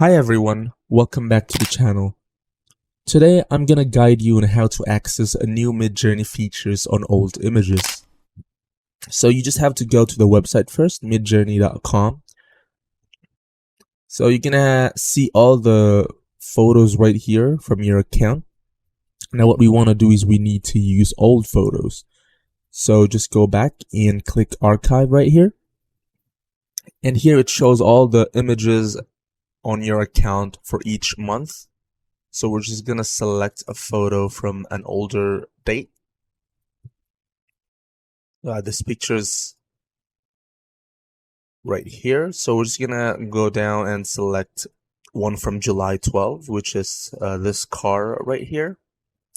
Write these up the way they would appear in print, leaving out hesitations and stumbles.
Hi everyone, welcome back to the channel. Today I'm gonna guide you on how to access a new Midjourney features on old images. So you just have to go to the website first, midjourney.com. So you're gonna see all the photos right here from your account. Now what we want to do is we need to use old photos. So just go back and click archive right here. And here it shows all the images on your account for each month. So we're just gonna select a photo from an older date. This picture's right here. So we're just gonna go down and select one from July 12, which is this car right here.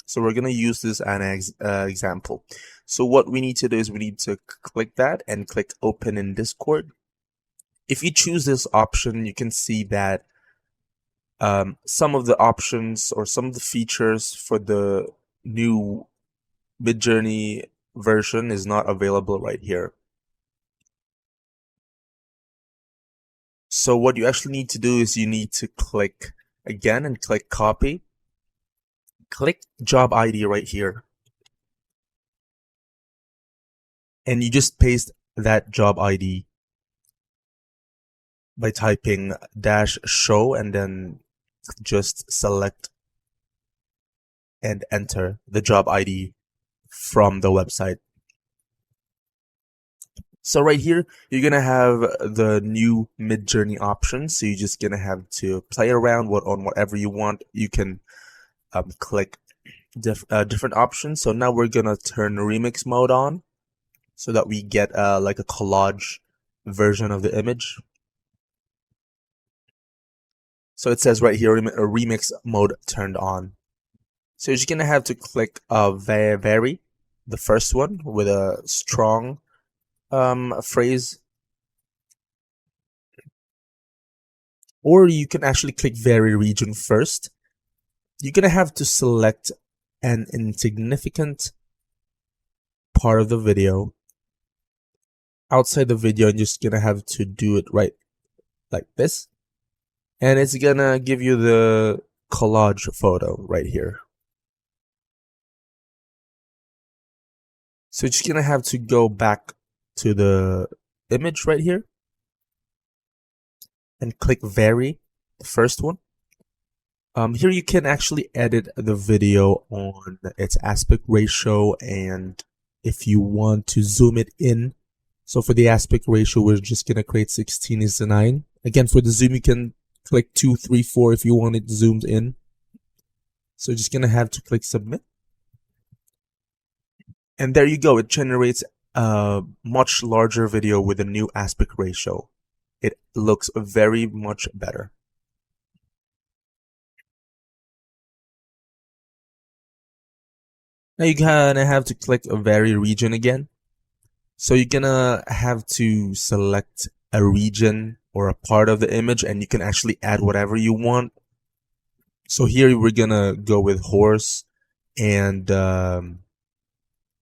So we're gonna use this as an example. So what we need to do is we need to click that and click open in Discord. If you choose this option, you can see that some of the options or some of the features for the new Midjourney version is not available right here. So what you actually need to do is you need to click again and click copy. Click job ID right here. And you just paste that job ID by typing -show and then just select and enter the job ID from the website. So right here, you're gonna have the new Midjourney options. So you're just gonna have to play around on whatever you want. You can click different options. So now we're gonna turn remix mode on so that we get like a collage version of the image. So it says right here, remix mode turned on. So you're just gonna have to click vary, the first one with a strong phrase, or you can actually click vary region first. You're gonna have to select an insignificant part of the video outside the video, and you're just gonna have to do it right like this. And it's gonna give you the collage photo right here. So you're just gonna have to go back to the image right here and click vary, the first one. Here you can actually edit the video on its aspect ratio, and if you want to zoom it in. So for the aspect ratio, we're just gonna create 16:9. Again, for the zoom, you can click 2, 3, 4 if you want it zoomed in. So you're just gonna have to click submit. And there you go. It generates a much larger video with a new aspect ratio. It looks very much better. Now you're gonna have to click a vary region again. So you're gonna have to select a region or a part of the image, and you can actually add whatever you want. So here we're gonna go with horse, and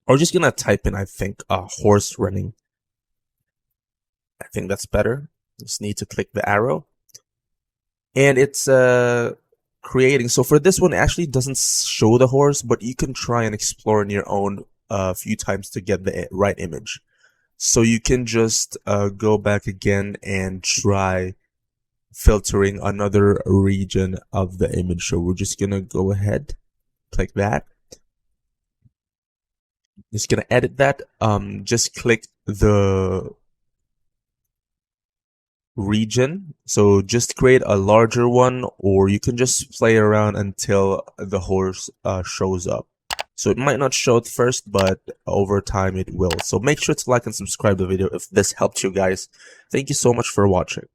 or just gonna type in, I think, a horse running. I think that's better. Just need to click the arrow, and it's creating. So for this one, it actually doesn't show the horse, but you can try and explore on your own a few times to get the right image. So you can just go back again and try filtering another region of the image. So we're just gonna go ahead, click that. Just gonna edit that. Just click the region. So just create a larger one, or you can just play around until the horse shows up. So it might not show at first, but over time it will. So make sure to like and subscribe the video if this helped you guys. Thank you so much for watching.